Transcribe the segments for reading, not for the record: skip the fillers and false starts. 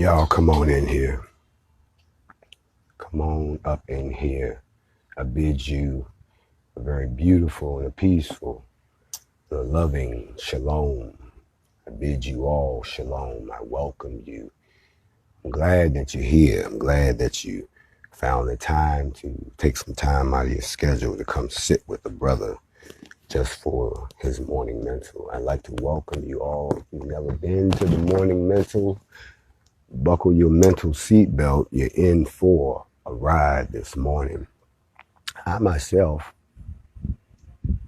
Y'all come on in here. Come on up in here. I bid you a very beautiful and a peaceful, a loving shalom. I bid you all shalom. I welcome you. I'm glad that you're here. I'm glad that you found the time to take some time out of your schedule to come sit with a brother just for his morning mental. I'd like to welcome you all. If you've never been to the morning mental, buckle your mental seatbelt. You're in for a ride this morning. I myself,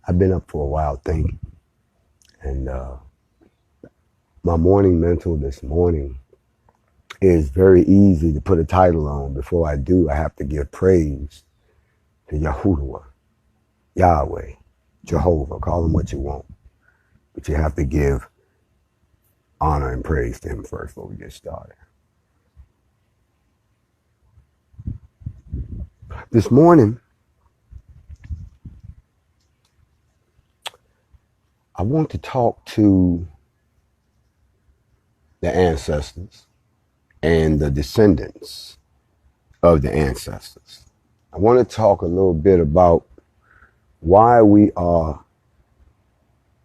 I've been up for a while thinking, and my morning mental this morning is very easy to put a title on. Before I do, I have to give praise to Yahuwah, Yahweh, Jehovah, call him what you want. But you have to give honor and praise to him first before we get started. This morning, I want to talk to the ancestors and the descendants of the ancestors. I want to talk a little bit about why we are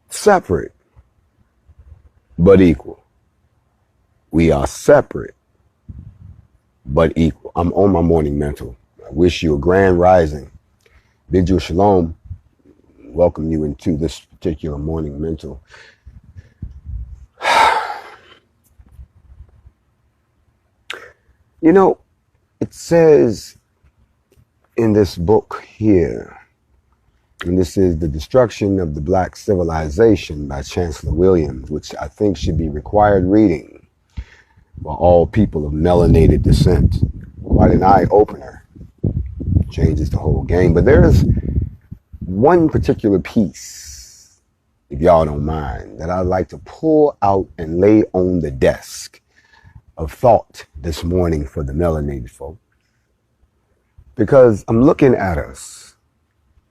separate but equal. We are separate but equal. I'm on my morning mental. I wish you a grand rising. Bid you a shalom. Welcome you into this particular morning mental. You know, it says in this book here, and this is The Destruction of the Black Civilization by Chancellor Williams, which I think should be required reading for all people of melanated descent. Quite an eye-opener. Changes the whole game. But there's one particular piece, if y'all don't mind, that I'd like to pull out and lay on the desk of thought this morning for the melanated folk. Because I'm looking at us,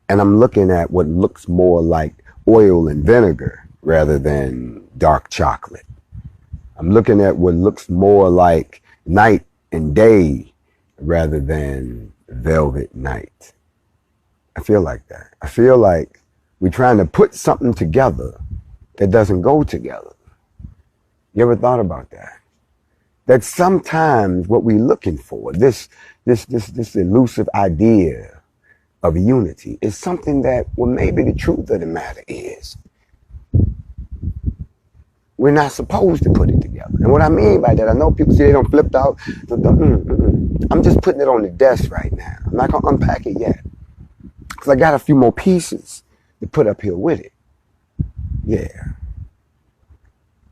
and I'm looking at what looks more like oil and vinegar rather than dark chocolate. I'm looking at what looks more like night and day rather than velvet night. I feel like that. I feel like we're trying to put something together that doesn't go together. You ever thought about that? That sometimes what we're looking for, this elusive idea of unity, is something that, well, maybe the truth of the matter is we're not supposed to put it together. And what I mean by that, I know people say they don't flip out. I'm just putting it on the desk right now. I'm not going to unpack it yet, because I got a few more pieces to put up here with it. Yeah.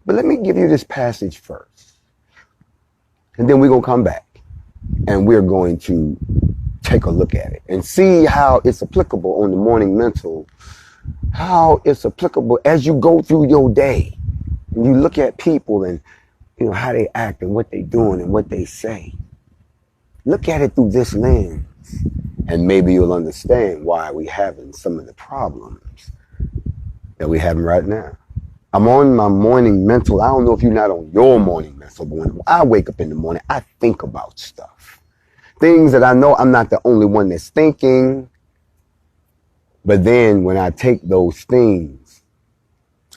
But let me give you this passage first. And then we're going to come back and we're going to take a look at it and see how it's applicable on the morning mental, how it's applicable as you go through your day. And you look at people and, you know, how they act and what they're doing and what they say. Look at it through this lens, and maybe you'll understand why we're having some of the problems that we're having right now. I'm on my morning mental. I don't know if you're not on your morning mental, but when I wake up in the morning, I think about stuff. Things that I know I'm not the only one that's thinking. But then when I take those things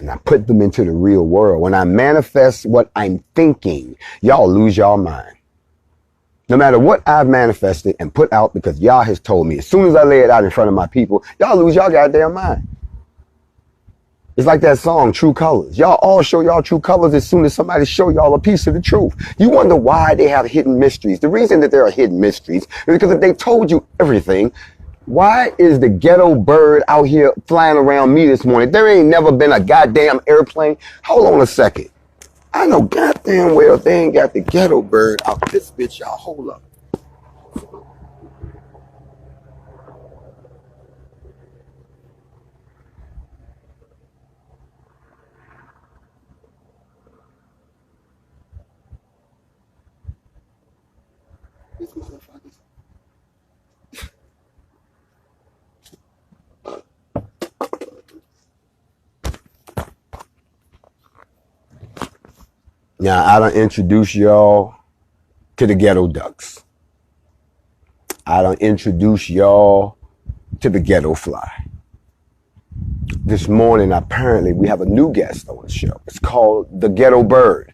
and I put them into the real world, when I manifest what I'm thinking, y'all lose y'all mind. No matter what I've manifested and put out, because y'all has told me, as soon as I lay it out in front of my people, y'all lose y'all goddamn mind. It's like that song, True Colors. Y'all all show y'all true colors as soon as somebody show y'all a piece of the truth. You wonder why they have hidden mysteries. The reason that there are hidden mysteries is because if they told you everything, why is the ghetto bird out here flying around me this morning? There ain't never been a goddamn airplane. Hold on a second. I know goddamn well they ain't got the ghetto bird out this bitch, y'all. Hold up. These motherfuckers. Now, I done introduce y'all to the ghetto ducks. I don't introduce y'all to the ghetto fly. This morning, apparently, we have a new guest on the show. It's called the ghetto bird.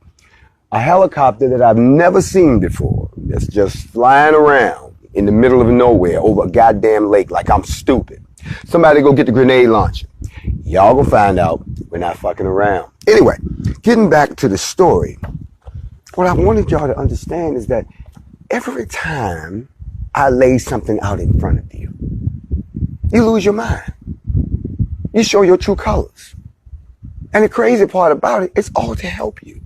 A helicopter that I've never seen before. That's just flying around in the middle of nowhere over a goddamn lake like I'm stupid. Somebody go get the grenade launcher. Y'all gonna find out we're not fucking around. Anyway, getting back to the story, what I wanted y'all to understand is that every time I lay something out in front of you, you lose your mind. You show your true colors. And the crazy part about it, it's all to help you.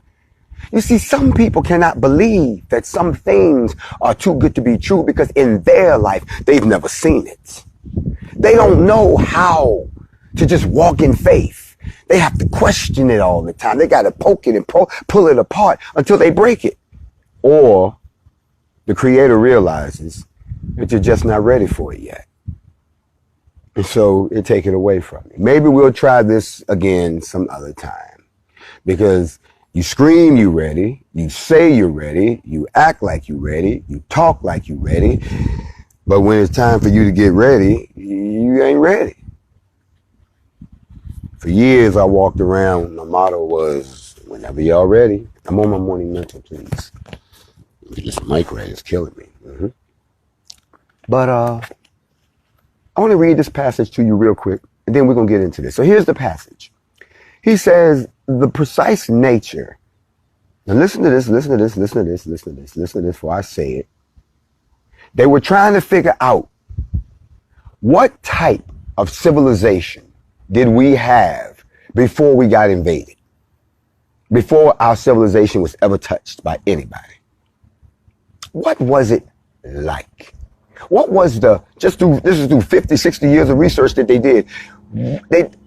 You see, some people cannot believe that some things are too good to be true because in their life, they've never seen it. They don't know how to just walk in faith. They have to question it all the time. They got to poke it and pull it apart until they break it. Or the Creator realizes that you're just not ready for it yet. And so it take it away from you. Maybe we'll try this again some other time. Because you scream you ready, you say you're ready, you act like you're ready, you talk like you're ready. But when it's time for you to get ready, you ain't ready. For years I walked around, my motto was, whenever y'all ready. I'm on my morning mental, please. This mic right is killing me. But I want to read this passage to you real quick, and then we're going to get into this. So here's the passage. He says, the precise nature. Now listen to this, listen to this, listen to this, listen to this, listen to this before I say it. They were trying to figure out what type of civilization did we have before we got invaded, before our civilization was ever touched by anybody. What was it like? What was this is through 50, 60 years of research that they did.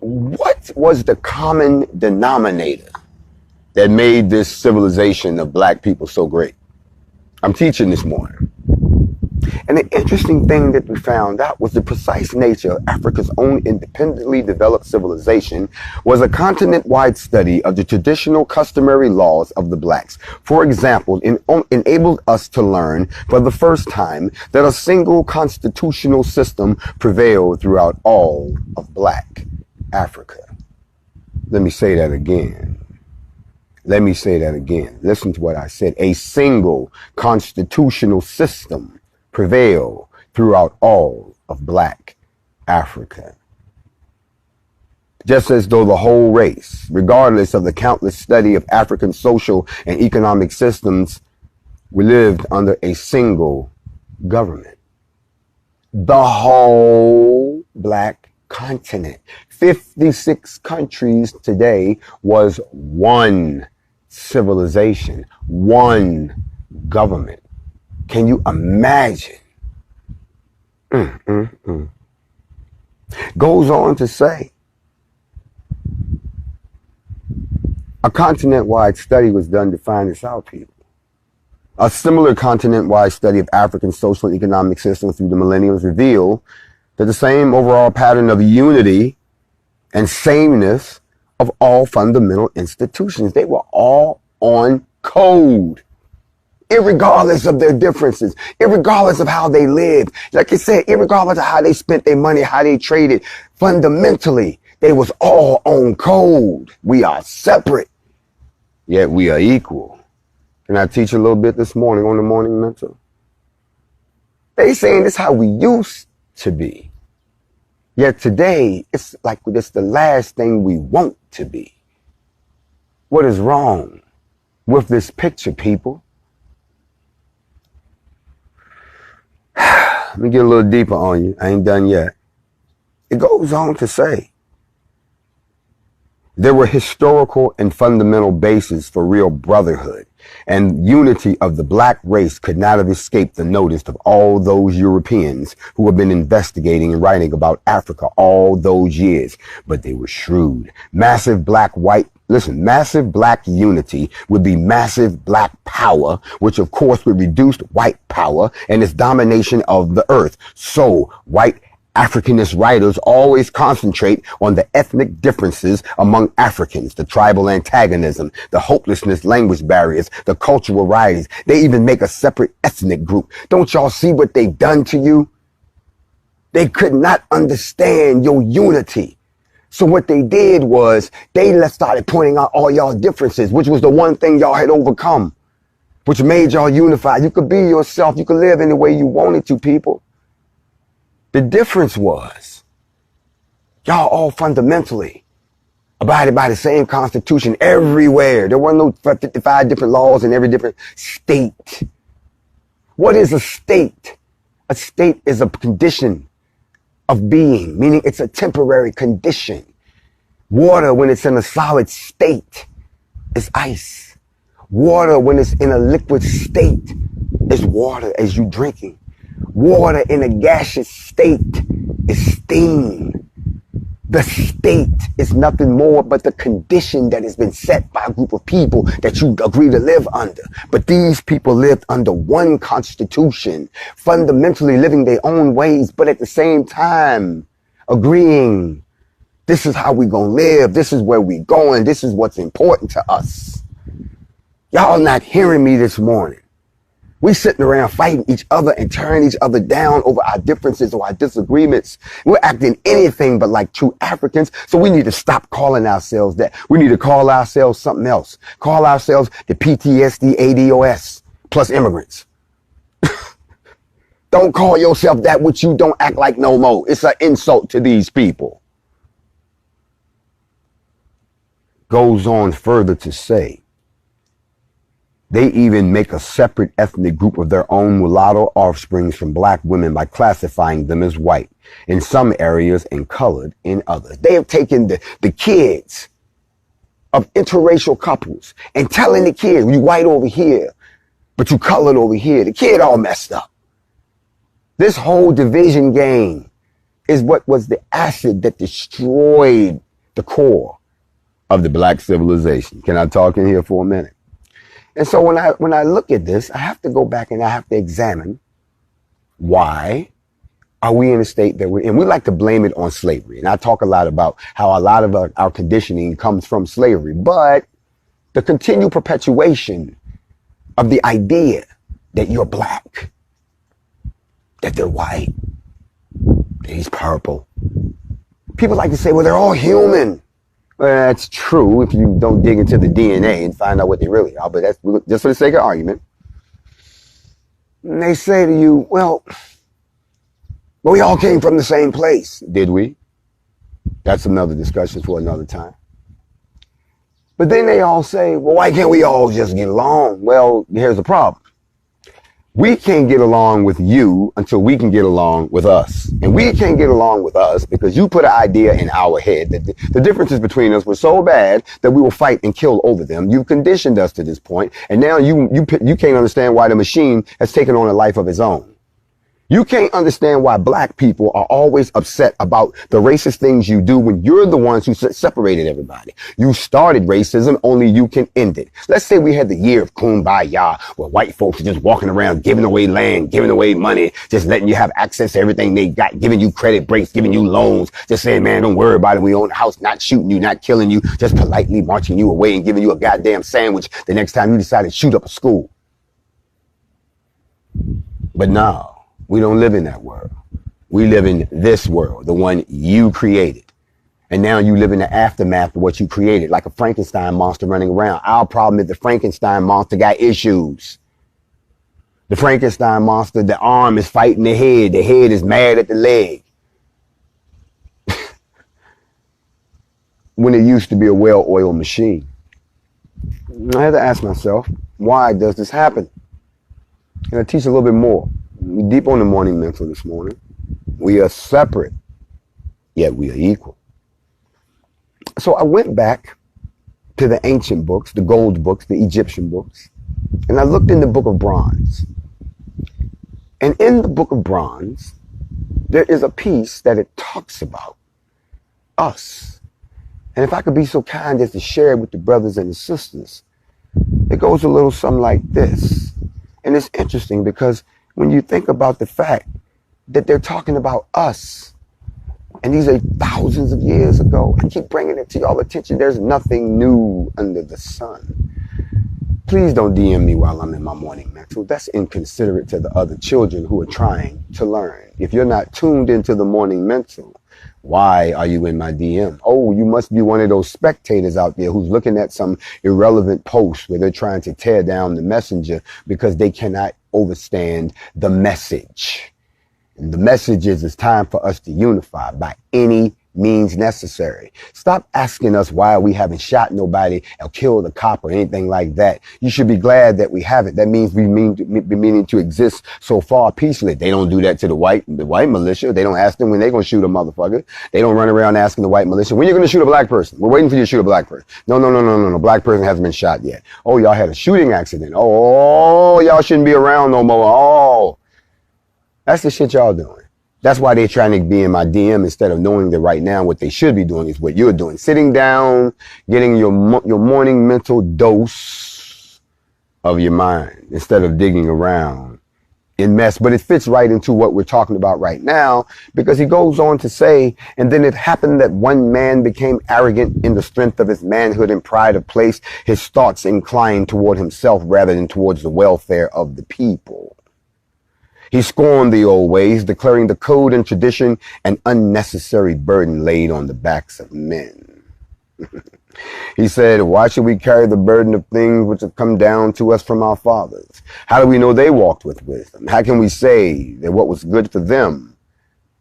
What was the common denominator that made this civilization of black people so great? I'm teaching this morning. And the interesting thing that we found out was the precise nature of Africa's own independently developed civilization was a continent-wide study of the traditional customary laws of the blacks. For example, enabled us to learn for the first time that a single constitutional system prevailed throughout all of black Africa. Let me say that again. Let me say that again. Listen to what I said. A single constitutional system prevail throughout all of black Africa. Just as though the whole race, regardless of the countless study of African social and economic systems, we lived under a single government. The whole black continent, 56 countries today, was one civilization, one government. Can you imagine? Goes on to say, a continent-wide study was done to find this out, people. A similar continent-wide study of African social and economic systems through the millenniums revealed that the same overall pattern of unity and sameness of all fundamental institutions. They were all on code. Irregardless of their differences, irregardless of how they lived. Like I said, irregardless of how they spent their money, how they traded, fundamentally, they was all on code. We are separate, yet we are equal. Can I teach a little bit this morning on the morning mental? They saying this is how we used to be. Yet today, it's like it's the last thing we want to be. What is wrong with this picture, people? Let me get a little deeper on you. I ain't done yet. It goes on to say, there were historical and fundamental bases for real brotherhood, and unity of the black race could not have escaped the notice of all those Europeans who have been investigating and writing about Africa all those years. But they were shrewd. Massive black unity would be massive black power, which of course would reduce white power and its domination of the earth. So white Africanist writers always concentrate on the ethnic differences among Africans, the tribal antagonism, the hopelessness, language barriers, the cultural riots. They even make a separate ethnic group. Don't y'all see what they've done to you? They could not understand your unity. So what they did was they started pointing out all y'all differences, which was the one thing y'all had overcome, which made y'all unified. You could be yourself. You could live any way you wanted to, people. The difference was y'all all fundamentally abided by the same constitution everywhere. There were no 55 different laws in every different state. What is a state? A state is a condition of being, meaning it's a temporary condition. Water, when it's in a solid state, is ice. Water, when it's in a liquid state, is water as you drinking. Water in a gaseous state is steam. The state is nothing more but the condition that has been set by a group of people that you agree to live under. But these people lived under one constitution, fundamentally living their own ways, but at the same time agreeing, this is how we gonna live, this is where we going, this is what's important to us. Y'all not hearing me this morning. We sitting around fighting each other and tearing each other down over our differences or our disagreements. We're acting anything but like true Africans. So we need to stop calling ourselves that. We need to call ourselves something else. Call ourselves the PTSD ADOS plus immigrants. Don't call yourself that which you don't act like no more. It's an insult to these people. Goes on further to say, they even make a separate ethnic group of their own mulatto offsprings from black women by classifying them as white in some areas and colored in others. They have taken the kids of interracial couples and telling the kids, you white over here, but you colored over here. The kid all messed up. This whole division game is what was the acid that destroyed the core of the black civilization. Can I talk in here for a minute? And so when I look at this, I have to go back and I have to examine why are we in the state that we're in. We like to blame it on slavery. And I talk a lot about how a lot of our conditioning comes from slavery. But the continued perpetuation of the idea that you're black, that they're white, that he's purple. People like to say, well, they're all human. Well, that's true if you don't dig into the DNA and find out what they really are, but that's just for the sake of argument. And they say to you, well, we all came from the same place. Did we? That's another discussion for another time. But then they all say, well, why can't we all just get along? Well, here's the problem. We can't get along with you until we can get along with us. And we can't get along with us because you put an idea in our head that the differences between us were so bad that we will fight and kill over them. You conditioned us to this point, and now you can't understand why the machine has taken on a life of its own. You can't understand why black people are always upset about the racist things you do when you're the ones who separated everybody. You started racism, only you can end it. Let's say we had the year of Kumbaya, where white folks are just walking around giving away land, giving away money, just letting you have access to everything they got, giving you credit breaks, giving you loans, just saying, man, don't worry about it. We own the house, not shooting you, not killing you, just politely marching you away and giving you a goddamn sandwich the next time you decide to shoot up a school. But no. We don't live in that world. We live in this world, the one you created. And now you live in the aftermath of what you created, like a Frankenstein monster running around. Our problem is the Frankenstein monster got issues. The Frankenstein monster, the arm is fighting the head is mad at the leg. When it used to be a well-oiled machine. I had to ask myself, why does this happen? And I teach a little bit more. We deep on the morning mental this morning. We are separate, yet we are equal. So I went back to the ancient books, the gold books, the Egyptian books, and I looked in the book of bronze. And in the book of bronze, there is a piece that it talks about us. And if I could be so kind as to share it with the brothers and the sisters, it goes a little something like this. And it's interesting because when you think about the fact that they're talking about us, And these are thousands of years ago. I keep bringing it to y'all attention. There's nothing new under the sun. Please don't DM me while I'm in my morning mental. That's inconsiderate to the other children who are trying to learn. If you're not tuned into the morning mental, why are you in my DM? Oh, you must be one of those spectators out there who's looking at some irrelevant post where they're trying to tear down the messenger because they cannot understand the message. And the message is it's time for us to unify by any means necessary. Stop asking us why we haven't shot nobody or killed a cop or anything like that. You should be glad that we haven't. That means we meaning to exist so far peacefully. They don't do that to the white militia. They don't ask them when they're going to shoot a motherfucker. They don't run around asking the white militia, when you're going to shoot a black person? We're waiting for you to shoot a black person. No. Black person hasn't been shot yet. Oh, y'all had a shooting accident. Oh, y'all shouldn't be around no more. Oh, that's the shit y'all doing. That's why they're trying to be in my DM instead of knowing that right now what they should be doing is what you're doing. Sitting down, getting your morning mental dose of your mind instead of digging around in mess. But it fits right into what we're talking about right now, because he goes on to say, and then it happened that one man became arrogant in the strength of his manhood and pride of place. His thoughts inclined toward himself rather than towards the welfare of the people. He scorned the old ways, declaring the code and tradition an unnecessary burden laid on the backs of men. He said, why should we carry the burden of things which have come down to us from our fathers? How do we know they walked with wisdom? How can we say that what was good for them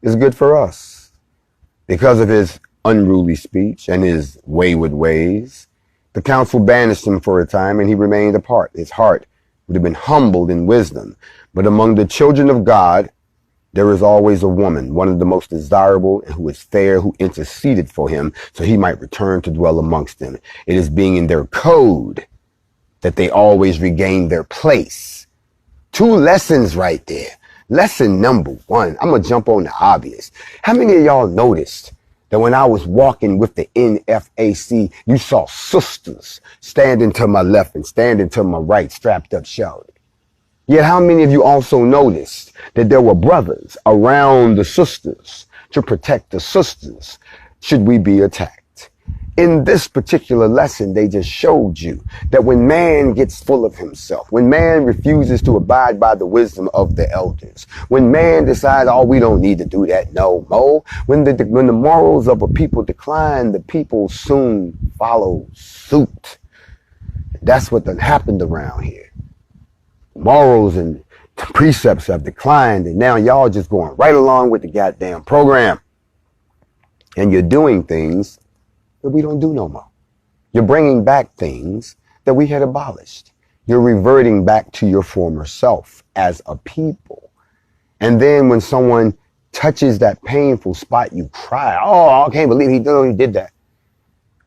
is good for us? Because of his unruly speech and his wayward ways, the council banished him for a time and he remained apart. His heart would have been humbled in wisdom. But among the children of God, there is always a woman, one of the most desirable, and who is fair, who interceded for him so he might return to dwell amongst them. It is being in their code that they always regain their place. 2 lessons right there. Lesson number 1, I'm going to jump on the obvious. How many of y'all noticed that when I was walking with the NFAC, you saw sisters standing to my left and standing to my right, strapped up shouting? Yet how many of you also noticed that there were brothers around the sisters to protect the sisters should we be attacked? In this particular lesson, they just showed you that when man gets full of himself, when man refuses to abide by the wisdom of the elders, when man decides, oh, we don't need to do that no more, when the morals of a people decline, the people soon follow suit. That's what happened around here. Morals and precepts have declined, and now y'all just going right along with the goddamn program. And you're doing things that we don't do no more. You're bringing back things that we had abolished. You're reverting back to your former self as a people. And then when someone touches that painful spot, you cry, oh, I can't believe he did that.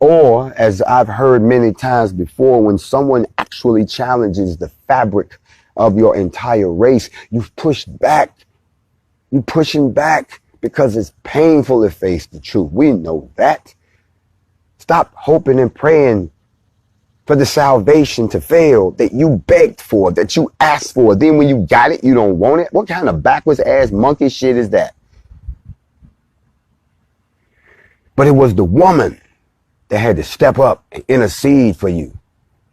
Or, as I've heard many times before, when someone actually challenges the fabric of your entire race, you've pushed back. You're pushing back because it's painful to face the truth. We know that. Stop hoping and praying for the salvation to fail that you begged for, that you asked for. Then when you got it, you don't want it. What kind of backwards ass monkey shit is that? But it was the woman that had to step up and intercede for you.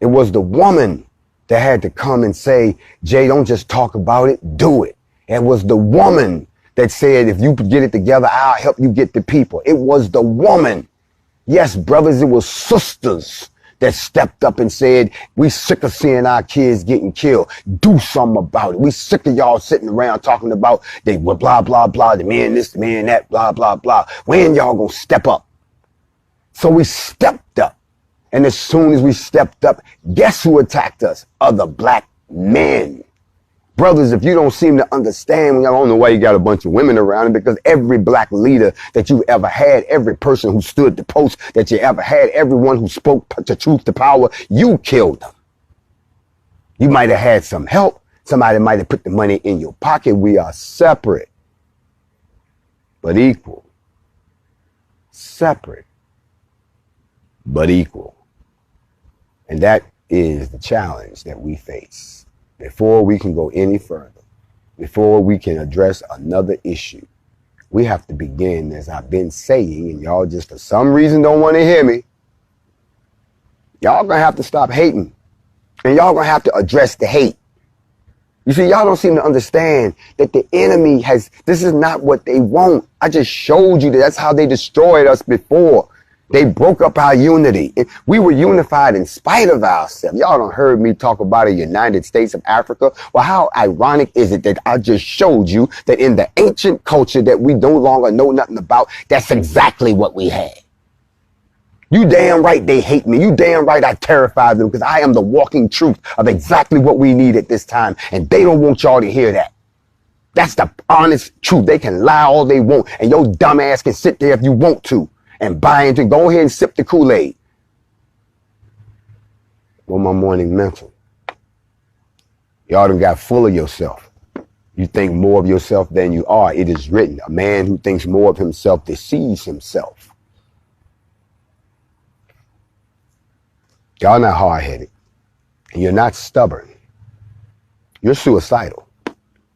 It was the woman that had to come and say, Jay, don't just talk about it, do it. It was the woman that said, if you get it together, I'll help you get the people. It was the woman. Yes, brothers, it was sisters that stepped up and said, we sick of seeing our kids getting killed. Do something about it. We sick of y'all sitting around talking about they were blah, blah, blah, the man this, the man that, blah, blah, blah. When y'all gonna step up? So we stepped up. And as soon as we stepped up, guess who attacked us? Other black men. Brothers, if you don't seem to understand, I don't know why you got a bunch of women around it, because every black leader that you ever had, every person who stood the post that you ever had, everyone who spoke the truth to power, you killed them. You might have had some help. Somebody might have put the money in your pocket. We are separate, but equal. Separate, but equal. And that is the challenge that we face. Before we can go any further, before we can address another issue, we have to begin, as I've been saying, and y'all just for some reason don't want to hear me. Y'all gonna have to stop hating. And y'all gonna have to address the hate. You see, y'all don't seem to understand that the enemy this is not what they want. I just showed you that that's how they destroyed us before. They broke up our unity. We were unified in spite of ourselves. Y'all done heard me talk about a United States of Africa. Well, how ironic is it that I just showed you that in the ancient culture that we no longer know nothing about, that's exactly what we had. You damn right they hate me. You damn right I terrify them because I am the walking truth of exactly what we need at this time. And they don't want y'all to hear that. That's the honest truth. They can lie all they want. And your dumb ass can sit there if you want to and buy into. Go ahead and sip the Kool-Aid. On my morning mental. Y'all done got full of yourself. You think more of yourself than you are. It is written, a man who thinks more of himself deceives himself. Y'all not hard-headed. And you're not stubborn. You're suicidal.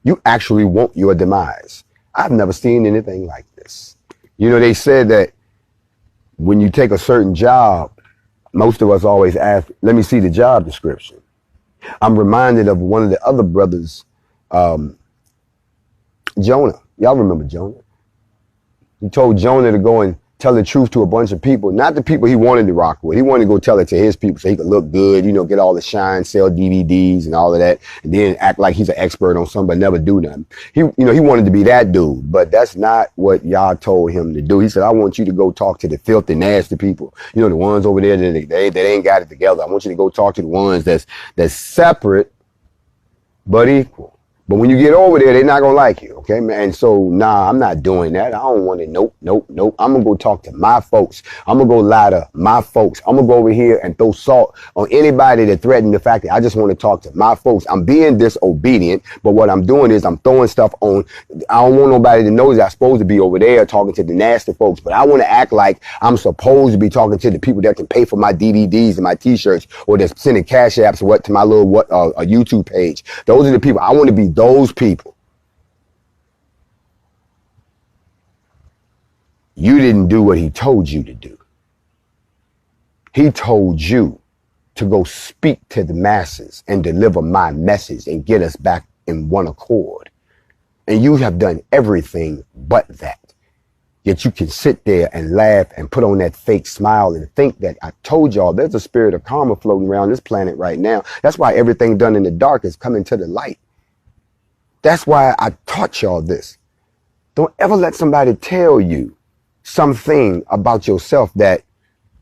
You actually want your demise. I've never seen anything like this. You know, they said that when you take a certain job, most of us always ask, let me see the job description. I'm reminded of one of the other brothers, Jonah. Y'all remember Jonah? He told Jonah to go and tell the truth to a bunch of people, not the people he wanted to rock with. He wanted to go tell it to his people so he could look good, you know, get all the shine, sell DVDs and all of that, and then act like he's an expert on something but never do nothing. He wanted to be that dude, but that's not what y'all told him to do. He said, I want you to go talk to the filthy, nasty people. You know, the ones over there that ain't got it together. I want you to go talk to the ones that's separate but equal. But when you get over there, they're not going to like you, okay, man? And so, nah, I'm not doing that. I don't want it. Nope. I'm going to go talk to my folks. I'm going to go lie to my folks. I'm going to go over here and throw salt on anybody that threatened the fact that I just want to talk to my folks. I'm being disobedient, but what I'm doing is I'm throwing stuff on. I don't want nobody to know that I'm supposed to be over there talking to the nasty folks, but I want to act like I'm supposed to be talking to the people that can pay for my DVDs and my T-shirts or that's sending cash apps to my little a YouTube page. Those are the people. I want to be those people. You didn't do what he told you to do. He told you to go speak to the masses and deliver my message and get us back in one accord. And you have done everything but that. Yet you can sit there and laugh and put on that fake smile and think that I told y'all there's a spirit of karma floating around this planet right now. That's why everything done in the dark is coming to the light. That's why I taught y'all this. Don't ever let somebody tell you something about yourself that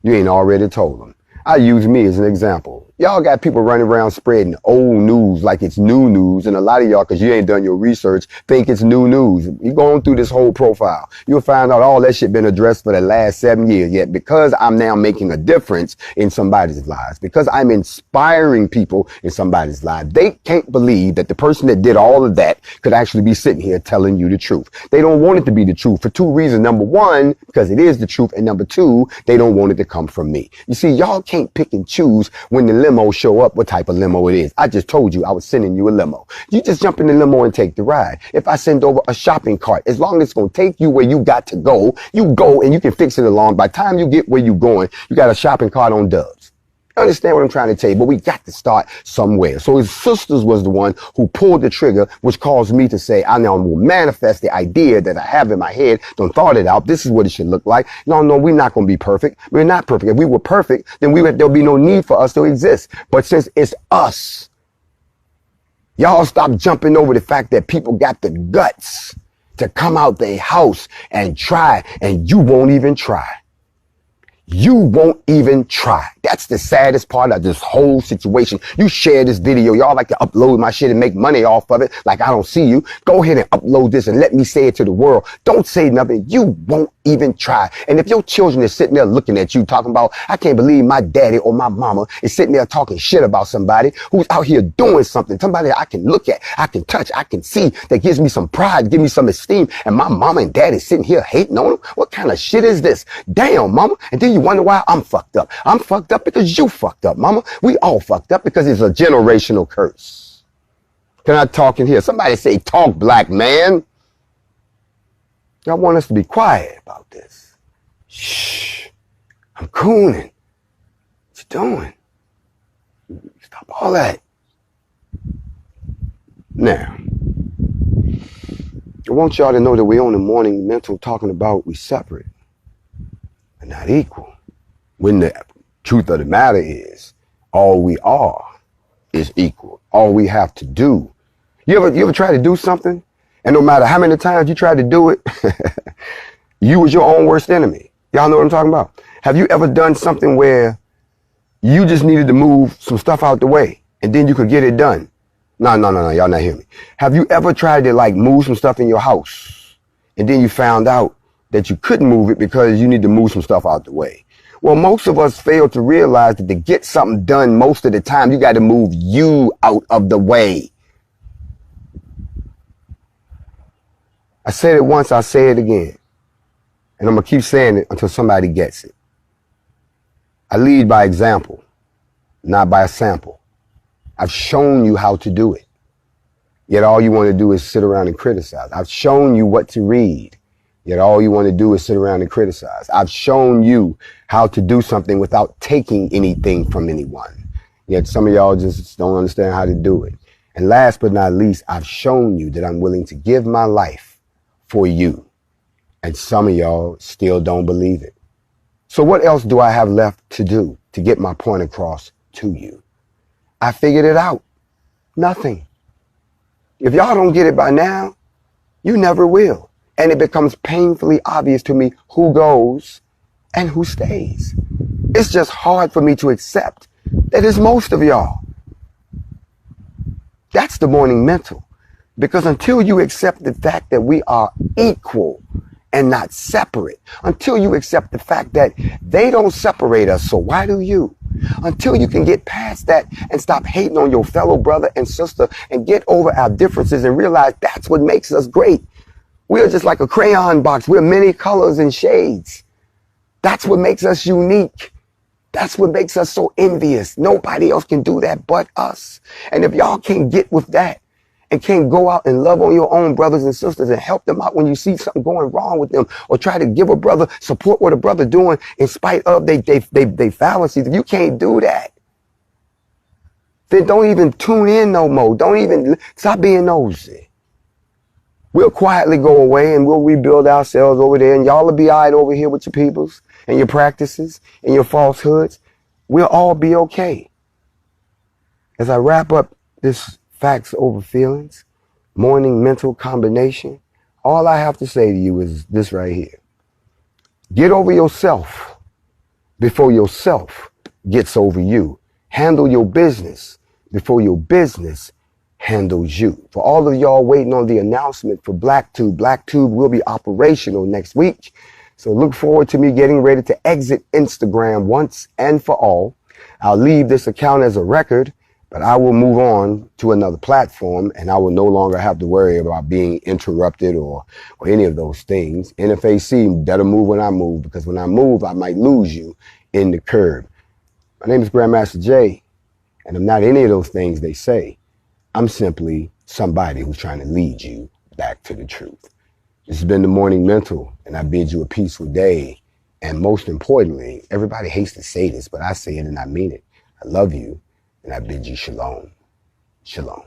you ain't already told them. I use me as an example. Y'all got people running around spreading old news like it's new news. And a lot of y'all, because you ain't done your research, think it's new news. You going through this whole profile, you'll find out all that shit been addressed for the last 7 years. Yet because I'm now making a difference in somebody's lives, because I'm inspiring people in somebody's lives, they can't believe that the person that did all of that could actually be sitting here telling you the truth. They don't want it to be the truth for two reasons. Number one, because it is the truth. And number two, they don't want it to come from me. You see, y'all can't pick and choose when the limo show up what type of limo it is. I just told you I was sending you a limo. You just jump in the limo and take the ride. If I send over a shopping cart, as long as it's going to take you where you got to go, you go and you can fix it along. By the time you get where you're going, you got a shopping cart on dubs. You understand what I'm trying to tell you? But we got to start somewhere. So his sisters was the one who pulled the trigger, which caused me to say, I now will manifest the idea that I have in my head. Don't thought it out. This is what it should look like. Y'all know we're not going to be perfect. We're not perfect. If we were perfect, then there'll be no need for us to exist. But since it's us, y'all stop jumping over the fact that people got the guts to come out their house and try, and you won't even try. You won't even try. That's the saddest part of this whole situation. You share this video. Y'all like to upload my shit and make money off of it like I don't see you. Go ahead and upload this and let me say it to the world. Don't say nothing. You won't even try. And if your children is sitting there looking at you talking about, I can't believe my daddy or my mama is sitting there talking shit about somebody who's out here doing something, somebody that I can look at, I can touch, I can see, that gives me some pride, give me some esteem, and my mama and daddy sitting here hating on them. What kind of shit is this? Damn, mama. And then you wonder why I'm fucked up. I'm fucked up because you fucked up, mama. We all fucked up because it's a generational curse. Can I talk in here? Somebody say, talk, black man. Y'all want us to be quiet about this. Shh. I'm cooning. What you doing? Stop all that. Now, I want y'all to know that we're on the morning mental talking about we separate and not equal. When the truth of the matter is, all we are is equal. All we have to do. You ever try to do something, and no matter how many times you tried to do it, you was your own worst enemy. Y'all know what I'm talking about? Have you ever done something where you just needed to move some stuff out the way, and then you could get it done? No, y'all not hearing me. Have you ever tried to like move some stuff in your house, and then you found out that you couldn't move it because you need to move some stuff out the way? Well, most of us fail to realize that to get something done most of the time, you got to move you out of the way. I said it once, I'll say it again. And I'm going to keep saying it until somebody gets it. I lead by example, not by a sample. I've shown you how to do it. Yet all you want to do is sit around and criticize. I've shown you what to read. Yet all you want to do is sit around and criticize. I've shown you how to do something without taking anything from anyone. Yet some of y'all just don't understand how to do it. And last but not least, I've shown you that I'm willing to give my life for you. And some of y'all still don't believe it. So what else do I have left to do to get my point across to you? I figured it out. Nothing. If y'all don't get it by now, you never will. And it becomes painfully obvious to me who goes and who stays. It's just hard for me to accept that it's most of y'all. That's the morning mental. Because until you accept the fact that we are equal and not separate, until you accept the fact that they don't separate us, so why do you? Until you can get past that and stop hating on your fellow brother and sister and get over our differences and realize that's what makes us great. We're just like a crayon box. We're many colors and shades. That's what makes us unique. That's what makes us so envious. Nobody else can do that but us. And if y'all can't get with that and can't go out and love on your own brothers and sisters and help them out when you see something going wrong with them, or try to give a brother, support what a brother doing in spite of they fallacies, if you can't do that, then don't even tune in no more. Don't even, stop being nosy. We'll quietly go away and we'll rebuild ourselves over there, and y'all will be all right over here with your peoples and your practices and your falsehoods. We'll all be okay. As I wrap up this facts over feelings, morning mental combination, all I have to say to you is this right here. Get over yourself before yourself gets over you. Handle your business before your business handles you. For all of y'all waiting on the announcement for BlackTube will be operational next week. So look forward to me getting ready to exit Instagram once and for all. I'll leave this account as a record, but I will move on to another platform, and I will no longer have to worry about being interrupted or any of those things. NFAC better move when I move, because when I move, I might lose you in the curb. My name is Grandmaster Jay, and I'm not any of those things they say. I'm simply somebody who's trying to lead you back to the truth. This has been the Morning Mental, and I bid you a peaceful day. And most importantly, everybody hates to say this, but I say it and I mean it. I love you, and I bid you shalom. Shalom.